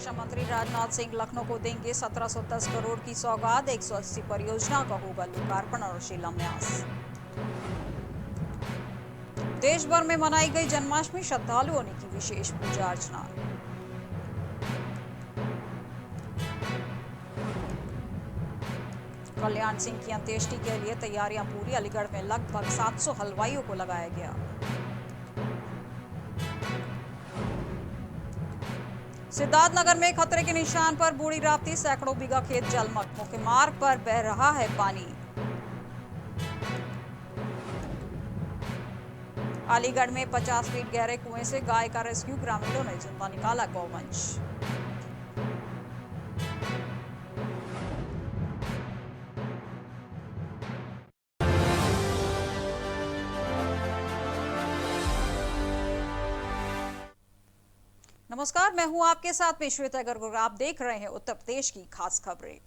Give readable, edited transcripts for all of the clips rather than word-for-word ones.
रक्षा मंत्री राजनाथ सिंह लखनऊ को देंगे 1710 करोड़ की सौगात। 180 परियोजना का होगा लोकार्पण और शिलान्यास। देश भर में मनाई गई जन्माष्टमी, श्रद्धालुओं ने की विशेष पूजा अर्चना। कल्याण सिंह की अंत्येष्टि के लिए तैयारियां पूरी। अलीगढ़ में लगभग 700 हलवाइयों को लगाया गया। सिद्धार्थनगर में खतरे के निशान पर बूढ़ी राप्ती, सैकड़ों बीघा खेत जलमग्न। मुख्य मार्ग पर बह रहा है पानी। अलीगढ़ में 50 फीट गहरे कुएं से गाय का रेस्क्यू, ग्रामीणों ने जिंदा निकाला गौवंश। नमस्कार, मैं हूं आपके साथ में श्वेता गर्ग। आप देख रहे हैं उत्तर प्रदेश की खास खबरें।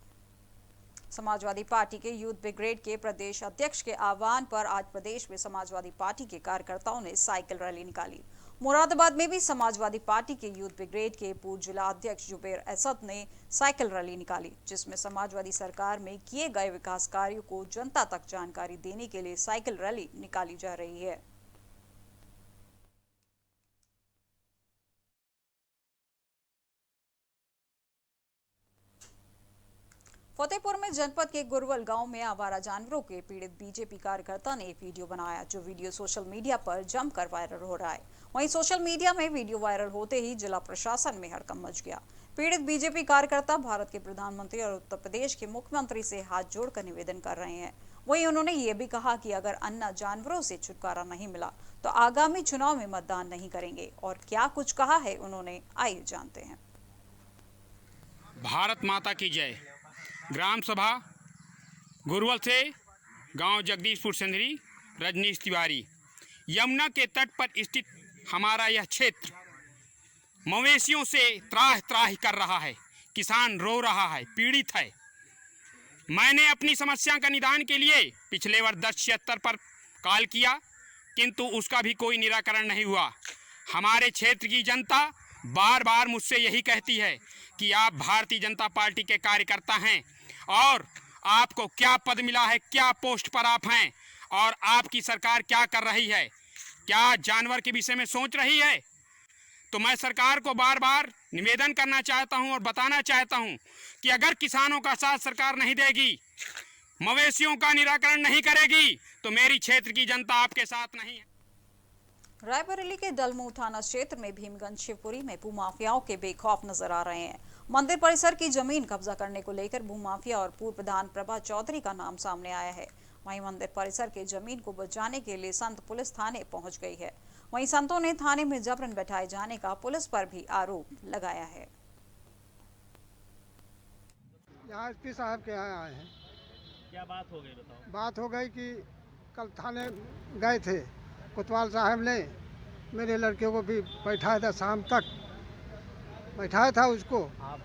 समाजवादी पार्टी के यूथ ब्रिगेड के प्रदेश अध्यक्ष के आह्वान पर आज प्रदेश में समाजवादी पार्टी के कार्यकर्ताओं ने साइकिल रैली निकाली। मुरादाबाद में भी समाजवादी पार्टी के यूथ ब्रिगेड के पूर्व जिला अध्यक्ष जुबेर असद ने साइकिल रैली निकाली, जिसमें समाजवादी सरकार में किए गए विकास कार्यों को जनता तक जानकारी देने के लिए साइकिल रैली निकाली जा रही है। फतेहपुर में जनपद के गुरवल गांव में आवारा जानवरों के पीड़ित बीजेपी कार्यकर्ता ने एक वीडियो बनाया, जो वीडियो सोशल मीडिया पर जमकर वायरल हो रहा है। वहीं सोशल मीडिया में वीडियो वायरल होते ही जिला प्रशासन में हड़कंप मच गया। पीड़ित बीजेपी कार्यकर्ता भारत के प्रधानमंत्री और उत्तर प्रदेश के मुख्यमंत्री से हाथ जोड़कर निवेदन कर रहे हैं। वहीं उन्होंने ये भी कहा कि अगर अन्य जानवरों से छुटकारा नहीं मिला तो आगामी चुनाव में मतदान नहीं करेंगे। और क्या कुछ कहा है उन्होंने, आइए जानते हैं। भारत माता की जय। ग्राम सभा गुरवल से गांव जगदीशपुर सिंधरी, रजनीश तिवारी। यमुना के तट पर स्थित हमारा यह क्षेत्र मवेशियों से त्राह त्राह कर रहा है। किसान रो रहा है, पीड़ित है। मैंने अपनी समस्या का निदान के लिए पिछले वर्ष 1076 पर कॉल किया, किंतु उसका भी कोई निराकरण नहीं हुआ। हमारे क्षेत्र की जनता बार बार मुझसे यही कहती है कि आप भारतीय जनता पार्टी के कार्यकर्ता हैं और आपको क्या पद मिला है, क्या पोस्ट पर आप हैं और आपकी सरकार क्या कर रही है, क्या जानवर के विषय में सोच रही है। तो मैं सरकार को बार बार निवेदन करना चाहता हूं और बताना चाहता हूं कि अगर किसानों का साथ सरकार नहीं देगी, मवेशियों का निराकरण नहीं करेगी, तो मेरी क्षेत्र की जनता आपके साथ नहीं है। रायबरेली के दलमू थाना क्षेत्र में भीमगंज शिवपुरी में भूमाफियाओं के बेखौफ नजर आ रहे हैं। मंदिर परिसर की जमीन कब्जा करने को लेकर भूमाफिया और पूर्व प्रधान प्रभा चौधरी का नाम सामने आया है। वहीं मंदिर परिसर के जमीन को बचाने के लिए संत पुलिस थाने पहुंच गई है। वहीं संतों ने थाने में जबरन बैठाए जाने का पुलिस पर भी आरोप लगाया है। यहाँ एसपी साहब के यहाँ आए हैं। क्या बात हो गई बताओ? बात हो गई कि कल थाने गए थे, कोतवाल साहब ने मेरे लड़के को भी बैठाया था, शाम तक बैठाया था उसको,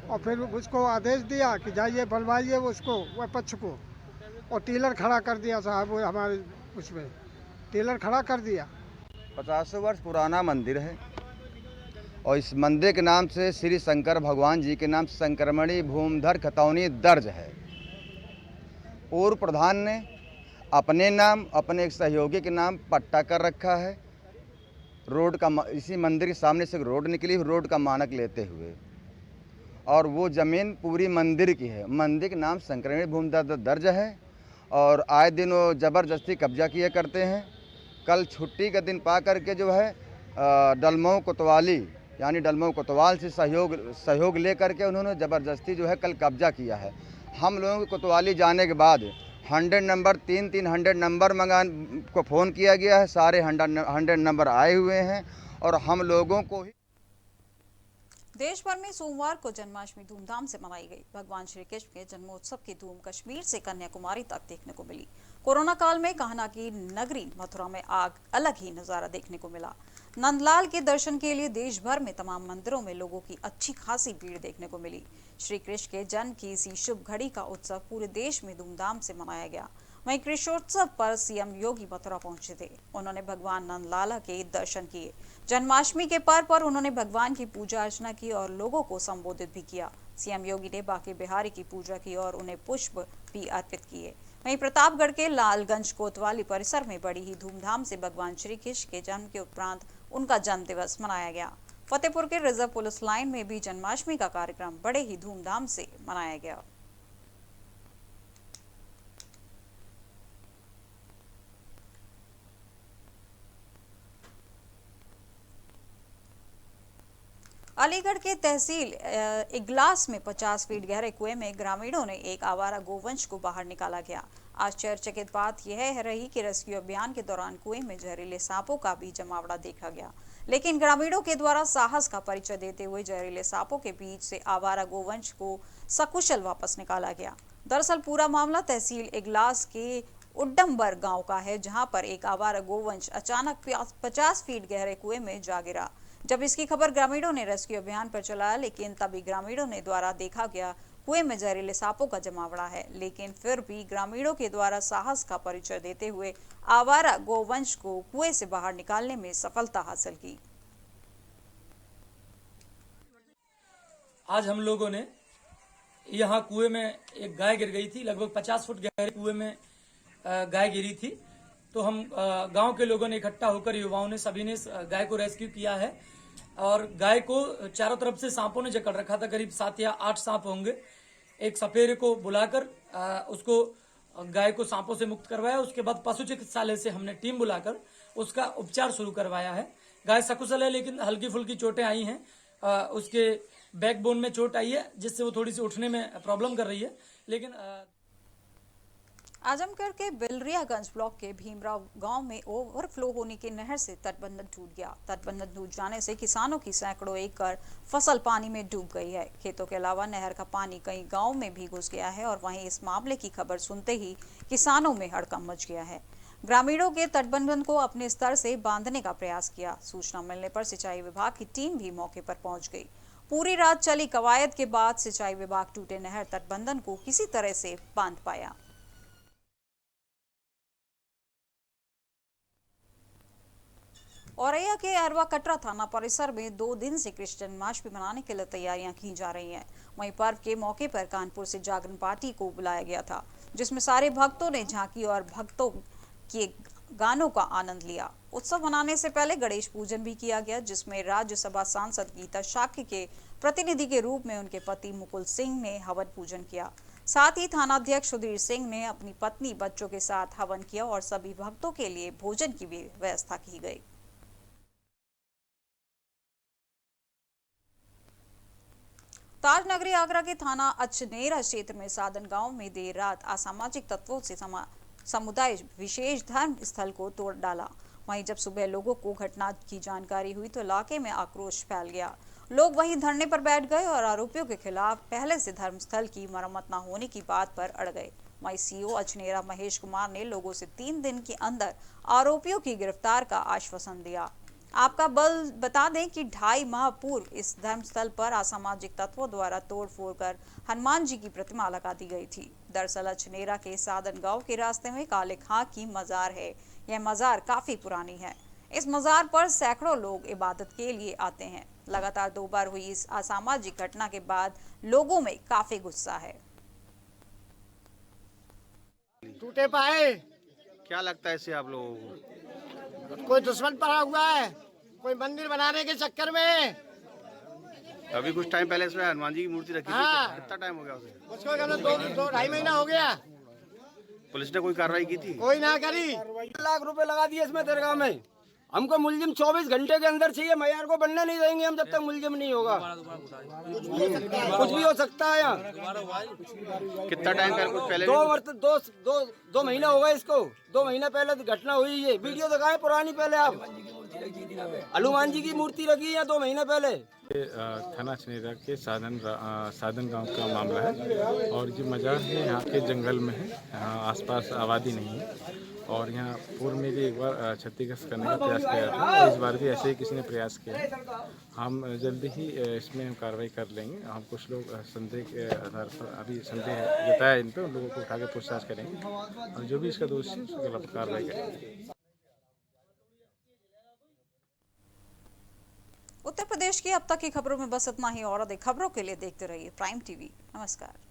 और फिर उसको आदेश दिया कि जाइए बनवाइए उसको, वह पक्ष को, और टीलर खड़ा कर दिया साहब। वो हमारे उसमें टीलर खड़ा कर दिया। 50 वर्ष पुराना मंदिर है और इस मंदिर के नाम से श्री शंकर भगवान जी के नाम से संक्रमणी भूमधर खतौनी दर्ज है। पूर्व प्रधान ने अपने नाम, अपने एक सहयोगी के नाम पट्टा कर रखा है। रोड का, इसी मंदिर के सामने से रोड निकली, रोड का मानक लेते हुए, और वो ज़मीन पूरी मंदिर की है। मंदिर के नाम संक्रमणी भूमधर दर्ज है और आए दिन वो ज़बरदस्ती कब्जा किए करते हैं। कल छुट्टी का दिन पा करके जो है डलमऊ कोतवाली यानी डलमऊ कोतवाल से सहयोग ले करके उन्होंने ज़बरदस्ती जो है कल कब्जा किया है। हम लोगों की कोतवाली जाने के बाद 100 नंबर 300 नंबर को फ़ोन किया गया है। सारे 100 नंबर आए हुए हैं और हम लोगों को ही। देश भर में सोमवार को जन्माष्टमी धूमधाम से मनाई गई। भगवान श्री कृष्ण के जन्मोत्सव की धूम कश्मीर से कन्याकुमारी तक देखने को मिली। कोरोना काल में कान्हा की नगरी मथुरा में अलग ही नजारा देखने को मिला। नंदलाल के दर्शन के लिए देश भर में तमाम मंदिरों में लोगों की अच्छी खासी भीड़ देखने को मिली। श्री कृष्ण के जन्म की इसी शुभ घड़ी का उत्सव पूरे देश में धूमधाम से मनाया गया। वहीं कृष्णोत्सव पर सीएम योगी मथुरा पहुंचे थे। उन्होंने भगवान नंदलाला के दर्शन किए। जन्माष्टमी के पर्व पर उन्होंने भगवान की पूजा अर्चना की और लोगों को संबोधित भी किया। सीएम योगी ने बांके बिहारी की पूजा की और उन्हें पुष्प भी अर्पित किए। वहीं प्रतापगढ़ के लालगंज कोतवाली परिसर में बड़ी ही धूमधाम से भगवान श्री कृष्ण के जन्म के उपरांत उनका जन्म दिवस मनाया गया। फतेहपुर के रिजर्व पुलिस लाइन में भी जन्माष्टमी का कार्यक्रम बड़े ही धूमधाम से मनाया गया। अलीगढ़ के तहसील इगलास में 50 फीट गहरे कुएं में ग्रामीणों ने एक आवारा गोवंश को बाहर निकाला गया। आश्चर्यचकित बात यह रही कि रेस्क्यू अभियान के दौरान कुएं में जहरीले सांपों का भी जमावड़ा देखा गया, लेकिन ग्रामीणों के द्वारा साहस का परिचय देते हुए जहरीले सांपों के बीच से आवारा गोवंश को सकुशल वापस निकाला गया। दरअसल पूरा मामला तहसील इगलास के उड्डम्बर गांव का है, जहां पर एक आवारा गोवंश अचानक 50 फीट गहरे कुएं में जा गिरा। जब इसकी खबर ग्रामीणों ने रेस्क्यू अभियान पर चलाया, लेकिन तभी ग्रामीणों ने द्वारा देखा गया कुएं में जहरीले सांपों का जमावड़ा है, लेकिन फिर भी ग्रामीणों के द्वारा साहस का परिचय देते हुए आवारा गोवंश को कुएं से बाहर निकालने में सफलता हासिल की। आज हम लोगों ने यहाँ कुएं में एक गाय गिर गई थी। लगभग 50 फुट गहरे कुएं में गाय गिरी थी। तो हम गांव के लोगों ने इकट्ठा होकर, युवाओं ने, सभी ने गाय को रेस्क्यू किया है और गाय को चारों तरफ से सांपों ने जकड़ रखा था। करीब 7 या 8 सांप होंगे। एक सपेरे को बुलाकर उसको गाय को सांपों से मुक्त करवाया। उसके बाद पशु चिकित्सालय से हमने टीम बुलाकर उसका उपचार शुरू करवाया है। गाय सकुशल है, लेकिन हल्की फुल्की चोटें आई हैं। उसके बैकबोन में चोट आई है, जिससे वो थोड़ी सी उठने में प्रॉब्लम कर रही है। लेकिन आजमगढ़ के बिलरियागंज ब्लॉक के भीमराव गांव में ओवरफ्लो होने की नहर से तटबंधन टूट गया। तटबंधन टूट जाने से किसानों की सैकड़ों एकड़ फसल पानी में डूब गई है। खेतों के अलावा नहर का पानी कई गांव में भी घुस गया है और वहीं इस मामले की खबर सुनते ही किसानों में हड़कंप मच गया है। ग्रामीणों के तटबंधन को अपने स्तर से बांधने का प्रयास किया। सूचना मिलने पर सिंचाई विभाग की टीम भी मौके पर पहुंच गई। पूरी रात चली कवायद के बाद सिंचाई विभाग टूटे नहर तटबंधन को किसी तरह से बांध पाया। औरैया के अरवा कटरा थाना परिसर में 2 दिन से कृष्ण जन्माष्टमी मनाने के लिए तैयारियां की जा रही हैं। वहीं पर्व के मौके पर कानपुर से जागरण पार्टी को बुलाया गया था, जिसमें सारे भक्तों ने झांकी और भक्तों के गानों का आनंद लिया। उत्सव मनाने से पहले गणेश पूजन भी किया गया, जिसमें राज्यसभा सांसद गीता शाक्य के प्रतिनिधि के रूप में उनके पति मुकुल सिंह ने हवन पूजन किया। साथ ही थानाध्यक्ष सुधीर सिंह ने अपनी पत्नी, बच्चों के साथ हवन किया और सभी भक्तों के लिए भोजन की भी व्यवस्था की गई। ताजनगरी आगरा के थाना अचनेरा क्षेत्र में साधन गांव में देर रात असामाजिक तत्वों से समुदाय विशेष धर्म स्थल को तोड़ डाला। वहीं जब सुबह लोगों को घटना की जानकारी हुई तो इलाके में आक्रोश फैल गया। लोग वहीं धरने पर बैठ गए और आरोपियों के खिलाफ पहले से धर्मस्थल की मरम्मत न होने की बात पर अड़ गए। वहीं सीओ अचनेरा महेश कुमार ने लोगों से 3 दिन के अंदर आरोपियों की गिरफ्तार का आश्वासन दिया। आपका बता दें कि 2.5 माह पूर्व इस धर्मस्थल पर असामाजिक तत्वों द्वारा तोड़फोड़ कर हनुमान जी की प्रतिमा लगा दी गई थी। दरअसल अचनेरा के साधन गांव के रास्ते में काले खां की मजार है। यह मजार काफी पुरानी है। इस मजार पर सैकड़ों लोग इबादत के लिए आते हैं। लगातार 2 बार हुई इस असामाजिक घटना के बाद लोगों में काफी गुस्सा है। टूटे पाए क्या लगता है इससे आप लोगों को? कोई दुश्मन पड़ा हुआ है, कोई मंदिर बनाने के चक्कर में। अभी कुछ टाइम पहले इसमें हनुमान जी की मूर्ति रखी हाँ। थी। कितना टाइम हो गया उसे? उसको कहना 2-2.5 महीना हो गया। पुलिस ने कोई कार्रवाई की थी? कोई ना करी। 1 लाख रुपए लगा दिए इसमें दरगाह में। हमको मुलजिम 24 घंटे के अंदर चाहिए। मयार को बनने नहीं देंगे हम जब तक मुलजिम नहीं होगा। कुछ भी हो सकता है यहाँ। कितना टाइम पहले? कुछ पहले 2 महीना हो गए इसको। 2 महीना पहले तो घटना हुई। ये वीडियो दिखाए पुरानी पहले आप। हनुमान जी की मूर्ति रखी है 2 महीने पहले। थाना अचनेरा के साधन गांव का मामला है और ये मजार है यहाँ के जंगल में है। यहाँ आसपास आबादी नहीं है और यहाँ पूर्व में भी एक बार क्षतिग्रस्त करने का प्रयास किया था। इस बार भी ऐसे ही किसी ने प्रयास किया। हम जल्दी ही इसमें हम कार्रवाई कर लेंगे। हम कुछ लोग संदेह के आधार पर अभी संदेह जताया इन पर, उन लोगों को उठा के पूछताछ करेंगे और जो भी इसका दोषी है उसके खिलाफ कार्रवाई करेंगे। उत्तर प्रदेश की अब तक की खबरों में बस इतना ही। और अधिक खबरों के लिए देखते रहिए प्राइम टीवी। नमस्कार।